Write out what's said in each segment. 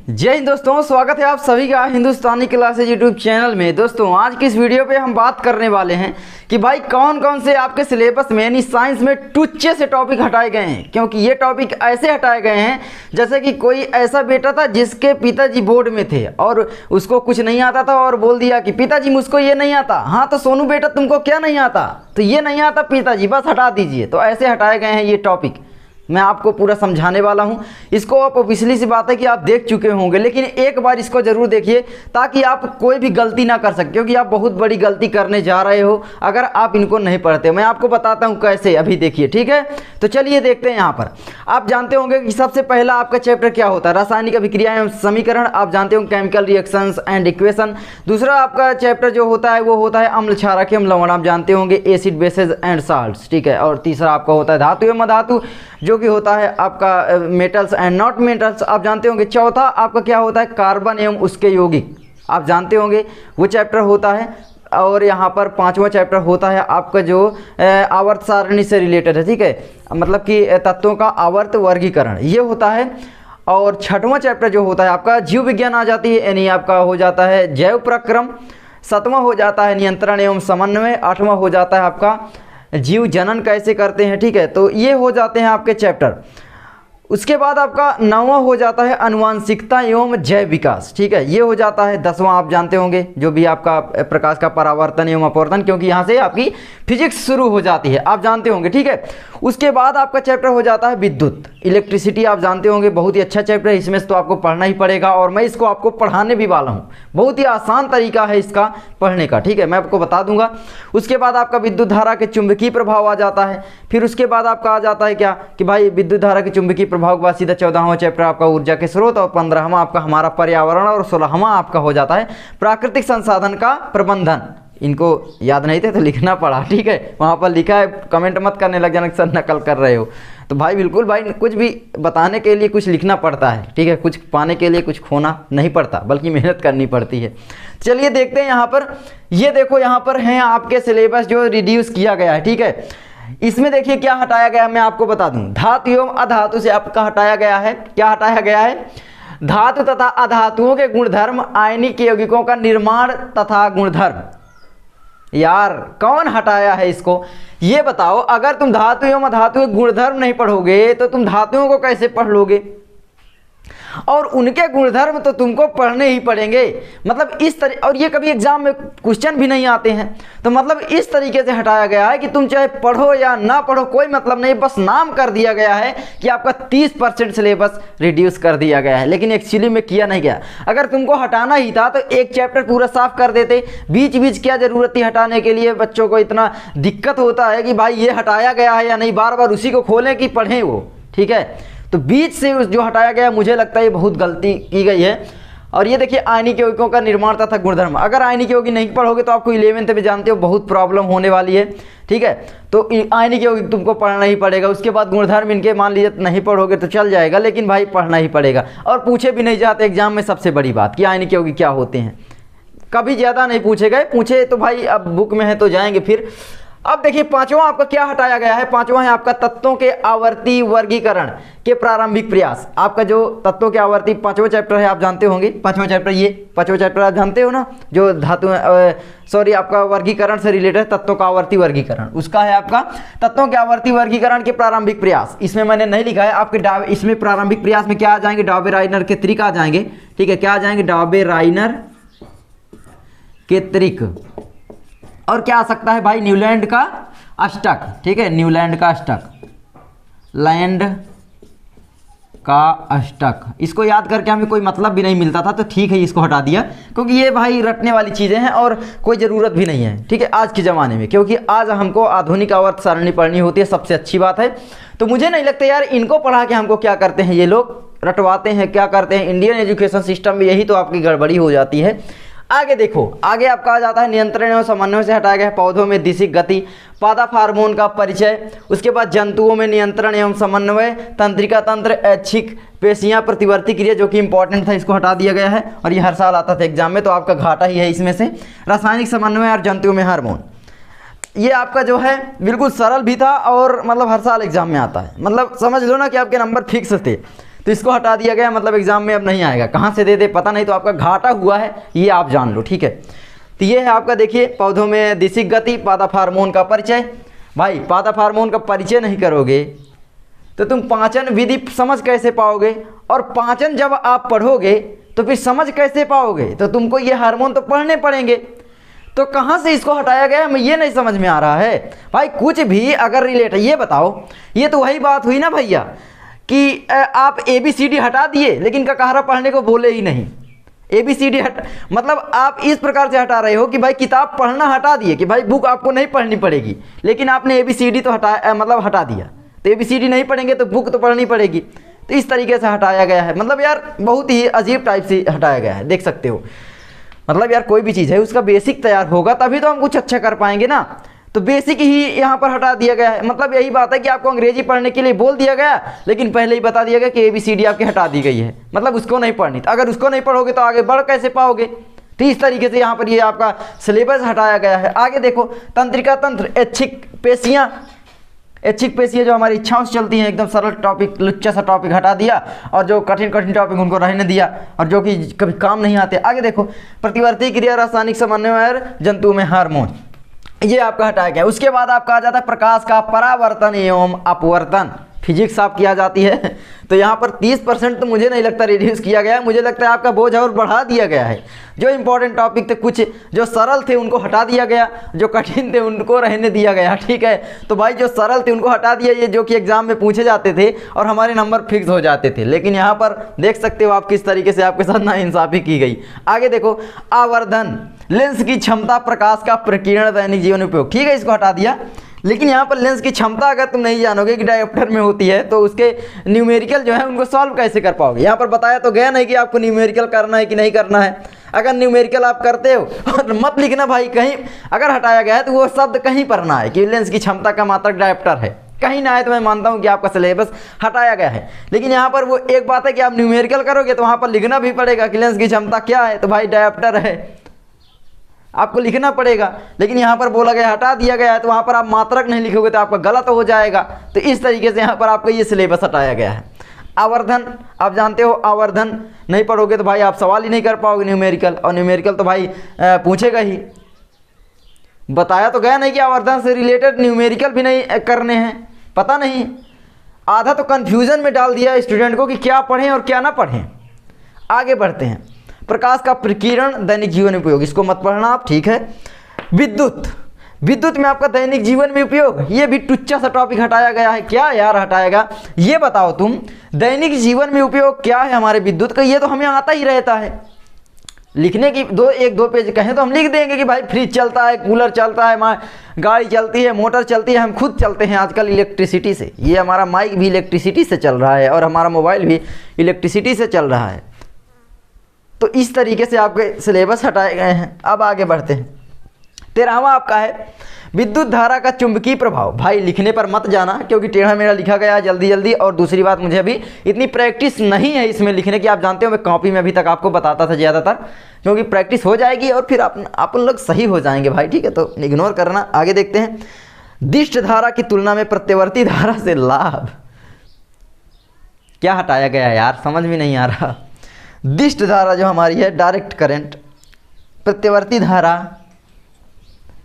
जय हिंद दोस्तों, स्वागत है आप सभी का हिंदुस्तानी क्लासेज यूट्यूब चैनल में। दोस्तों आज की इस वीडियो पे हम बात करने वाले हैं कि भाई कौन कौन से आपके सिलेबस में यानी साइंस में टुच्चे से टॉपिक हटाए गए हैं। क्योंकि ये टॉपिक ऐसे हटाए गए हैं जैसे कि कोई ऐसा बेटा था जिसके पिताजी बोर्ड में थे और उसको कुछ नहीं आता था और बोल दिया कि पिताजी मुझको ये नहीं आता। हाँ तो सोनू बेटा तुमको क्या नहीं आता? तो ये नहीं आता पिताजी, बस हटा दीजिए। तो ऐसे हटाए गए हैं ये टॉपिक। मैं आपको पूरा समझाने वाला हूं। इसको आप पिछली सी बात है कि आप देख चुके होंगे, लेकिन एक बार इसको ज़रूर देखिए ताकि आप कोई भी गलती ना कर सके, क्योंकि आप बहुत बड़ी गलती करने जा रहे हो अगर आप इनको नहीं पढ़ते। मैं आपको बताता हूं कैसे, अभी देखिए, ठीक है। तो चलिए देखते हैं। यहाँ पर आप जानते होंगे कि सबसे पहला आपका चैप्टर क्या होता है, रासायनिक अभिक्रिया एवं समीकरण। आप जानते होंगे केमिकल रिएक्शंस एंड इक्वेशन। दूसरा आपका चैप्टर जो होता है वो होता है अम्ल क्षारक एवं लवण। आप जानते होंगे एसिड बेसेज एंड साल्ट्स, ठीक है। और तीसरा आपका होता है धातु एवं अधातु, जो कि होता है आपका मेटल्स एंड नॉट मेटल्स। आप जानते होंगे। चौथा आपका क्या होता है, कार्बन एवं उसके यौगिक। आप जानते होंगे वो चैप्टर होता है। और यहाँ पर पांचवा चैप्टर होता है आपका जो आवर्त सारणी से रिलेटेड है, ठीक है, मतलब कि तत्वों का आवर्त वर्गीकरण, ये होता है। और छठवां चैप्टर जो होता है आपका जीव विज्ञान आ जाती है, यानी आपका हो जाता है जैव प्रक्रम। सातवां हो जाता है नियंत्रण एवं समन्वय। आठवां हो जाता है आपका जीव जनन कैसे करते हैं, ठीक है। तो ये हो जाते हैं आपके चैप्टर। उसके बाद आपका नौवां हो जाता है आनुवांशिकता एवं जैव विकास, ठीक है। ये हो जाता है 10वां। आप जानते होंगे जो भी आपका प्रकाश का परावर्तन एवं अपवर्तन, क्योंकि यहाँ से आपकी फिजिक्स शुरू हो जाती है, आप जानते होंगे, ठीक है। उसके बाद आपका चैप्टर हो जाता है विद्युत, इलेक्ट्रिसिटी। आप जानते होंगे बहुत ही अच्छा चैप्टर है, इसमें तो आपको पढ़ना ही पड़ेगा और मैं इसको आपको पढ़ाने भी वाला हूँ। बहुत ही आसान तरीका है इसका पढ़ने का, ठीक है, मैं आपको बता दूंगा। उसके बाद आपका विद्युत धारा के चुंबकीय प्रभाव आ जाता है। फिर उसके बाद आपका आ जाता है क्या कि भाई विद्युत धारा के चुंबकीय प्रभाव के बाद सीधा 14वां चैप्टर आपका ऊर्जा के स्रोत और 15वां आपका हमारा पर्यावरण और 16वां आपका हो जाता है प्राकृतिक संसाधन का प्रबंधन। इनको याद नहीं थे तो लिखना पड़ा, ठीक है। वहाँ पर लिखा है, कमेंट मत करने लग जाना सर नकल कर रहे हो। तो भाई बिल्कुल भाई, कुछ भी बताने के लिए कुछ लिखना पड़ता है, ठीक है। कुछ पाने के लिए कुछ खोना नहीं पड़ता, बल्कि मेहनत करनी पड़ती है। चलिए देखते हैं यहाँ पर। ये देखो यहाँ पर हैं आपके सिलेबस जो रिड्यूस किया गया है, ठीक है। इसमें देखिए क्या हटाया गया है, मैं आपको बता दूं। धातु एवं अधातु से आपका हटाया गया है। क्या हटाया गया है? धातु तथा अधातुओं के गुणधर्म, आयनिक यौगिकों का निर्माण तथा गुणधर्म। यार कौन हटाया है इसको, ये बताओ। अगर तुम धातु एवं अधातु के गुणधर्म नहीं पढ़ोगे तो तुम धातुओं को कैसे पढ़ लोगे? और उनके गुणधर्म तो तुमको पढ़ने ही पड़ेंगे। मतलब इस तरह, और ये कभी एग्जाम में क्वेश्चन भी नहीं आते हैं। तो मतलब इस तरीके से हटाया गया है कि तुम चाहे पढ़ो या ना पढ़ो कोई मतलब नहीं, बस नाम कर दिया गया है कि आपका 30% सिलेबस रिड्यूस कर दिया गया है, लेकिन एक्चुअली में किया नहीं गया। अगर तुमको हटाना ही था तो एक चैप्टर पूरा साफ कर देते। बीच बीच क्या जरूरत थी हटाने के लिए? बच्चों को इतना दिक्कत होता है कि भाई ये हटाया गया है या नहीं, बार बार उसी को खोलें कि पढ़ें वो, ठीक है। तो बीच से जो हटाया गया, मुझे लगता है ये बहुत गलती की गई है। और ये देखिए आयनिक यौगिकों का निर्माण तथा गुणधर्म। अगर आयनिक यौगिक नहीं पढ़ोगे तो आपको 11th में जानते हो बहुत प्रॉब्लम होने वाली है, ठीक है। तो आयनिक यौगिक तुमको पढ़ना ही पड़ेगा। उसके बाद गुणधर्म इनके मान लीजिए नहीं पढ़ोगे तो चल जाएगा, लेकिन भाई पढ़ना ही पड़ेगा। और पूछे भी नहीं जाते एग्जाम में, सबसे बड़ी बात कि आयनिक यौगिक क्या होते हैं, कभी ज़्यादा नहीं पूछे गए। पूछे तो भाई अब बुक में है तो जाएंगे फिर। अब देखिए पांचवा आपका क्या हटाया गया है। पांचवा है आपका तत्वों के आवर्ती वर्गीकरण के प्रारंभिक प्रयास। आपका जो तत्वों के आवर्ती पांचवा चैप्टर है, आप जानते होंगे। पांचवा चैप्टर, ये पांचवा चैप्टर आप जानते हो ना, जो धातु सॉरी आपका वर्गीकरण से रिलेटेड है, तत्वों का आवर्ती वर्गीकरण, उसका है आपका तत्वों के आवर्ती वर्गीकरण के प्रारंभिक प्रयास। इसमें मैंने नहीं लिखा है आपके इसमें प्रारंभिक प्रयास में क्या आ जाएंगे, डॉबे-राइनर के त्रिक आ जाएंगे, ठीक है। क्या आ जाएंगे? डॉबे-राइनर के त्रिक। और क्या आ सकता है भाई? न्यूलैंड का अष्टक, ठीक है। न्यूलैंड का अष्टक, लैंड का अष्टक। इसको याद करके हमें कोई मतलब भी नहीं मिलता था, तो ठीक है इसको हटा दिया, क्योंकि ये भाई रटने वाली चीज़ें हैं और कोई ज़रूरत भी नहीं है, ठीक है, आज के ज़माने में। क्योंकि आज हमको आधुनिक आवर्त सारणी पढ़नी होती है, सबसे अच्छी बात है। तो मुझे नहीं लगता यार इनको पढ़ा के हमको क्या करते हैं ये लोग, रटवाते हैं, क्या करते हैं। इंडियन एजुकेशन सिस्टम में यही तो आपकी गड़बड़ी हो जाती है। आगे देखो, आगे आपका आ जाता है नियंत्रण एवं समन्वय से हटाया गया पौधों में दिशिक गति, पादप हार्मोन का परिचय। उसके बाद जंतुओं में नियंत्रण एवं समन्वय, तंत्रिका तंत्र, ऐच्छिक पेशियां, प्रतिवर्ती क्रिया, जो कि इंपॉर्टेंट था, इसको हटा दिया गया है। और ये हर साल आता था एग्जाम में, तो आपका घाटा ही है इसमें से। रासायनिक समन्वय और जंतुओं में हार्मोन, ये आपका जो है बिल्कुल सरल भी था और मतलब हर साल एग्जाम में आता है। मतलब समझ लो ना कि आपके नंबर फिक्स थे। तो इसको हटा दिया गया, मतलब एग्जाम में अब नहीं आएगा। कहाँ से दे दे पता नहीं, तो आपका घाटा हुआ है ये आप जान लो, ठीक है। तो ये है आपका, देखिए पौधों में दिशिक गति, पादप हार्मोन का परिचय। भाई पादप हार्मोन का परिचय नहीं करोगे तो तुम पाचन विधि समझ कैसे पाओगे, और पाचन जब आप पढ़ोगे तो फिर समझ कैसे पाओगे, तो तुमको ये हार्मोन तो पढ़ने पड़ेंगे। तो कहाँ से इसको हटाया गया हमें ये नहीं समझ में आ रहा है। भाई कुछ भी अगर रिलेट है ये बताओ, ये तो वही बात हुई ना भैया कि आप ABCD हटा दिए लेकिन ककारा पढ़ने को बोले ही नहीं। ABCD हट मतलब आप इस प्रकार से हटा रहे हो कि भाई किताब पढ़ना हटा दिए कि भाई बुक आपको नहीं पढ़नी पड़ेगी, लेकिन आपने ABCD तो मतलब हटा दिया। तो ABCD नहीं पढ़ेंगे तो बुक तो पढ़नी पड़ेगी। तो इस तरीके से हटाया गया है, मतलब यार बहुत ही अजीब टाइप से हटाया गया है, देख सकते हो। मतलब यार कोई भी चीज़ है उसका बेसिक तैयार होगा तभी तो हम कुछ अच्छा कर पाएंगे ना। तो बेसिक ही यहाँ पर हटा दिया गया है। मतलब यही बात है कि आपको अंग्रेजी पढ़ने के लिए बोल दिया गया लेकिन पहले ही बता दिया गया कि ABCD आपकी हटा दी गई है, मतलब उसको नहीं पढ़नी। तो अगर उसको नहीं पढ़ोगे तो आगे बढ़ कैसे पाओगे। तो इस तरीके से यहाँ पर ये आपका सिलेबस हटाया गया है। आगे देखो, तंत्रिका तंत्र, ऐच्छिक पेशियाँ। ऐच्छिक पेशियाँ जो हमारी इच्छाओं से चलती हैं, एकदम सरल टॉपिक, लुच्चा सा टॉपिक हटा दिया, और जो कठिन कठिन टॉपिक उनको रहने दिया, और जो कि कभी काम नहीं आते। आगे देखो, प्रतिवर्ती क्रिया, रासायनिक समन्वय, जंतु में हार्मोन, ये आपका हटाया गया। उसके बाद आपका आ जाता है प्रकाश का परावर्तन एवं अपवर्तन, फिजिक्स आप किया जाती है। तो यहाँ पर 30% तो मुझे नहीं लगता रिड्यूस किया गया है, मुझे लगता है आपका बोझ और बढ़ा दिया गया है। जो इंपॉर्टेंट टॉपिक थे, कुछ जो सरल थे उनको हटा दिया गया, जो कठिन थे उनको रहने दिया गया, ठीक है। तो भाई जो सरल थे उनको हटा दिया, ये जो कि एग्जाम में पूछे जाते थे और हमारे नंबर फिक्स हो जाते थे। लेकिन यहाँ पर देख सकते हो आप किस तरीके से आपके साथ नाइंसाफ़ी की गई। आगे देखो, आवर्धन, लेंस की क्षमता, प्रकाश का प्रकीर्णन, दैनिक जीवन उपयोग, ठीक है, इसको हटा दिया। लेकिन यहाँ पर लेंस की क्षमता अगर तुम नहीं जानोगे कि डायोप्टर में होती है तो उसके न्यूमेरिकल जो है उनको सॉल्व कैसे कर पाओगे। यहाँ पर बताया तो गया नहीं कि आपको न्यूमेरिकल करना है कि नहीं करना है। अगर न्यूमेरिकल आप करते हो और मत लिखना भाई, कहीं अगर हटाया गया है तो वो शब्द कहीं पर ना है कि लेंस की क्षमता का मात्रक डायोप्टर है, कहीं ना आए तो मैं मानता हूँ कि आपका सिलेबस हटाया गया है। लेकिन यहाँ पर वो एक बात है कि आप न्यूमेरिकल करोगे तो वहाँ पर लिखना भी पड़ेगा कि लेंस की क्षमता क्या है, तो भाई डायोप्टर है, आपको लिखना पड़ेगा। लेकिन यहाँ पर बोला गया हटा दिया गया है, तो वहाँ पर आप मात्रक नहीं लिखोगे तो आपका गलत हो जाएगा। तो इस तरीके से यहाँ पर आपका ये सिलेबस हटाया गया है। आवर्धन, आप जानते हो आवर्धन नहीं पढ़ोगे तो भाई आप सवाल ही नहीं कर पाओगे न्यूमेरिकल, और न्यूमेरिकल तो भाई पूछेगा ही। बताया तो गया नहीं कि आवर्धन से रिलेटेड न्यूमेरिकल भी नहीं करने हैं, पता नहीं, आधा तो कन्फ्यूज़न में डाल दिया स्टूडेंट को कि क्या पढ़ें और क्या ना पढ़ें। आगे बढ़ते हैं, प्रकाश का प्रकीर्णन, दैनिक जीवन में उपयोग, इसको मत पढ़ना आप, ठीक है। विद्युत, विद्युत में आपका दैनिक जीवन में उपयोग, ये भी टुच्चा सा टॉपिक हटाया गया है। क्या यार हटाएगा, ये बताओ तुम, दैनिक जीवन में उपयोग क्या है हमारे विद्युत का, ये तो हमें आता ही रहता है। लिखने की एक दो पेज कहें तो हम लिख देंगे कि भाई फ्रिज चलता है, कूलर चलता है, गाड़ी चलती है, मोटर चलती है, हम खुद चलते हैं आजकल इलेक्ट्रिसिटी से। ये हमारा माइक भी इलेक्ट्रिसिटी से चल रहा है और हमारा मोबाइल भी इलेक्ट्रिसिटी से चल रहा है। तो इस तरीके से आपके सिलेबस हटाए गए हैं। अब आगे बढ़ते हैं, 13वां आपका है विद्युत धारा का चुंबकीय प्रभाव। भाई लिखने पर मत जाना क्योंकि टेढ़ा मेढ़ा लिखा गया है जल्दी जल्दी, और दूसरी बात मुझे अभी इतनी प्रैक्टिस नहीं है इसमें लिखने की। आप जानते हो मैं कॉपी में अभी तक आपको बताता था ज़्यादातर, क्योंकि प्रैक्टिस हो जाएगी और फिर आप लोग सही हो जाएंगे भाई, ठीक है, तो इग्नोर करना। आगे देखते हैं, दिष्ट धारा की तुलना में प्रत्यवर्ती धारा से लाभ, क्या हटाया गया यार, समझ में नहीं आ रहा। दिष्ट धारा जो हमारी है डायरेक्ट करंट, प्रत्यवर्ती धारा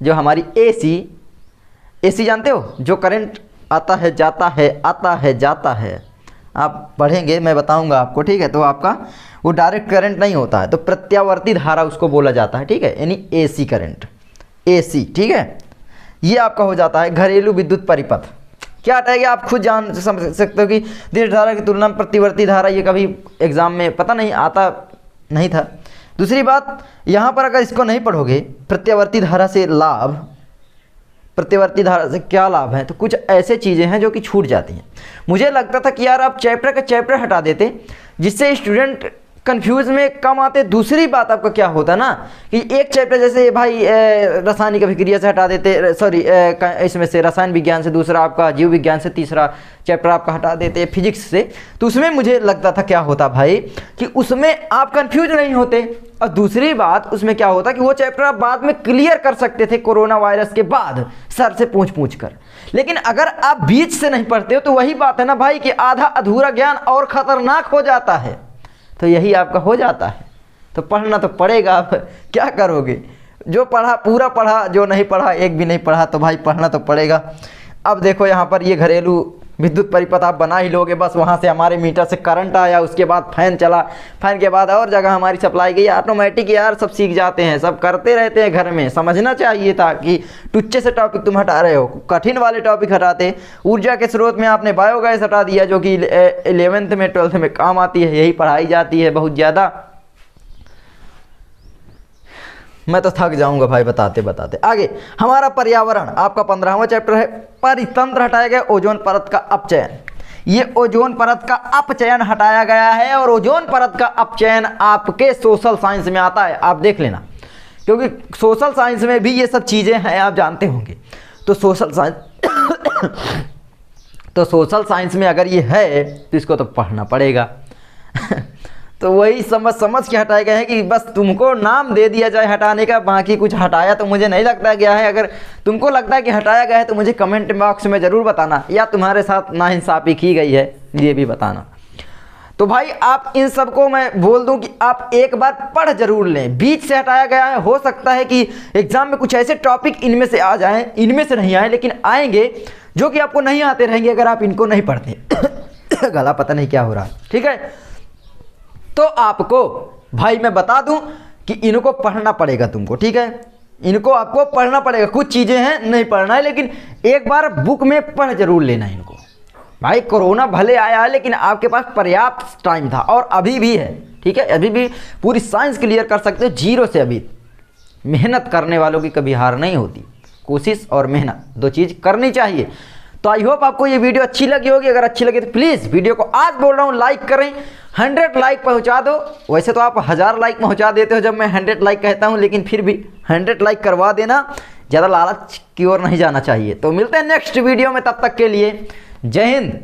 जो हमारी एसी जानते हो, जो करंट आता है जाता है, आता है जाता है, आप पढ़ेंगे मैं बताऊंगा आपको, ठीक है। तो आपका वो डायरेक्ट करंट नहीं होता है, तो प्रत्यावर्ती धारा उसको बोला जाता है, ठीक है, यानी एसी करंट, एसी, ठीक है। ये आपका हो जाता है घरेलू विद्युत परिपथ। क्या हटाएगा आप खुद जान समझ सकते हो कि दिष्ट धारा की तुलना में प्रतिवर्ती धारा, ये कभी एग्जाम में पता नहीं आता नहीं था। दूसरी बात, यहाँ पर अगर इसको नहीं पढ़ोगे, प्रत्यावर्ती धारा से लाभ, प्रत्यावर्ती धारा से क्या लाभ है, तो कुछ ऐसे चीज़ें हैं जो कि छूट जाती हैं। मुझे लगता था कि यार आप चैप्टर का चैप्टर हटा देते जिससे स्टूडेंट कंफ्यूज में कम आते। दूसरी बात आपका क्या होता ना कि एक चैप्टर जैसे भाई रासायनिक अभिक्रिया से हटा देते, सॉरी इसमें से रसायन विज्ञान से, दूसरा आपका जीव विज्ञान से, तीसरा चैप्टर आपका हटा देते फिजिक्स से, तो उसमें मुझे लगता था क्या होता भाई कि उसमें आप कंफ्यूज नहीं होते। और दूसरी बात उसमें क्या होता कि वो चैप्टर आप बाद में क्लियर कर सकते थे कोरोना वायरस के बाद सर से पूछ कर। लेकिन अगर आप बीच से नहीं पढ़ते हो तो वही बात है ना भाई कि आधा अधूरा ज्ञान और ख़तरनाक हो जाता है। तो यही आपका हो जाता है। तो पढ़ना तो पड़ेगा, आप क्या करोगे? जो पढ़ा पूरा पढ़ा, जो नहीं पढ़ा एक भी नहीं पढ़ा, तो भाई पढ़ना तो पड़ेगा। अब देखो यहाँ पर ये घरेलू विद्युत परिपथ आप बना ही लोगे, बस वहाँ से हमारे मीटर से करंट आया, उसके बाद फैन चला, फैन के बाद और जगह हमारी सप्लाई गई, ऑटोमेटिक यार सब सीख जाते हैं, सब करते रहते हैं घर में। समझना चाहिए था कि टुच्चे से टॉपिक तुम हटा रहे हो, कठिन वाले टॉपिक हटाते। ऊर्जा के स्रोत में आपने बायोगैस हटा दिया, जो कि 11th में 12th में काम आती है, यही पढ़ाई जाती है बहुत ज़्यादा। मैं तो थक जाऊंगा भाई बताते बताते। आगे हमारा पर्यावरण आपका 15वां चैप्टर है। परितंत्र हटाया गया, ओजोन परत का अपचयन। ये ओजोन परत का अपचयन हटाया गया है, और ओजोन परत का अपचयन आपके सोशल साइंस में आता है, आप देख लेना, क्योंकि सोशल साइंस में भी ये सब चीज़ें हैं, आप जानते होंगे। तो सोशल साइंस में अगर ये है तो इसको तो पढ़ना पड़ेगा। तो वही समझ के हटाए गए हैं कि बस तुमको नाम दे दिया जाए हटाने का, बाकी कुछ हटाया तो मुझे नहीं लगता गया है। अगर तुमको लगता है कि हटाया गया है तो मुझे कमेंट बॉक्स में ज़रूर बताना, या तुम्हारे साथ नाइंसाफ़ी की गई है ये भी बताना। तो भाई आप इन सबको मैं बोल दूं कि आप एक बार पढ़ जरूर लें। बीच से हटाया गया है, हो सकता है कि एग्जाम में कुछ ऐसे टॉपिक इनमें से आ जाएं, इनमें से नहीं आए, लेकिन आएंगे जो कि आपको नहीं आते रहेंगे अगर आप इनको नहीं पढ़ते। गला पता नहीं क्या हो रहा है, ठीक है। तो आपको भाई मैं बता दूं कि इनको पढ़ना पड़ेगा तुमको, ठीक है। इनको आपको पढ़ना पड़ेगा, कुछ चीज़ें हैं नहीं पढ़ना है, लेकिन एक बार बुक में पढ़ जरूर लेना इनको। भाई कोरोना भले आया है लेकिन आपके पास पर्याप्त टाइम था, और अभी भी है, ठीक है। अभी भी पूरी साइंस क्लियर कर सकते हो जीरो से। अभी मेहनत करने वालों की कभी हार नहीं होती, कोशिश और मेहनत दो चीज़ करनी चाहिए। तो आई होप आपको ये वीडियो अच्छी लगी होगी। अगर अच्छी लगी तो प्लीज़ वीडियो को आज बोल रहा हूँ लाइक करें, 100 लाइक पहुँचा दो। वैसे तो आप 1000 लाइक पहुँचा देते हो जब मैं 100 लाइक कहता हूँ, लेकिन फिर भी 100 लाइक करवा देना, ज़्यादा लालच की ओर नहीं जाना चाहिए। तो मिलते हैं नेक्स्ट वीडियो में, तब तक के लिए जय हिंद।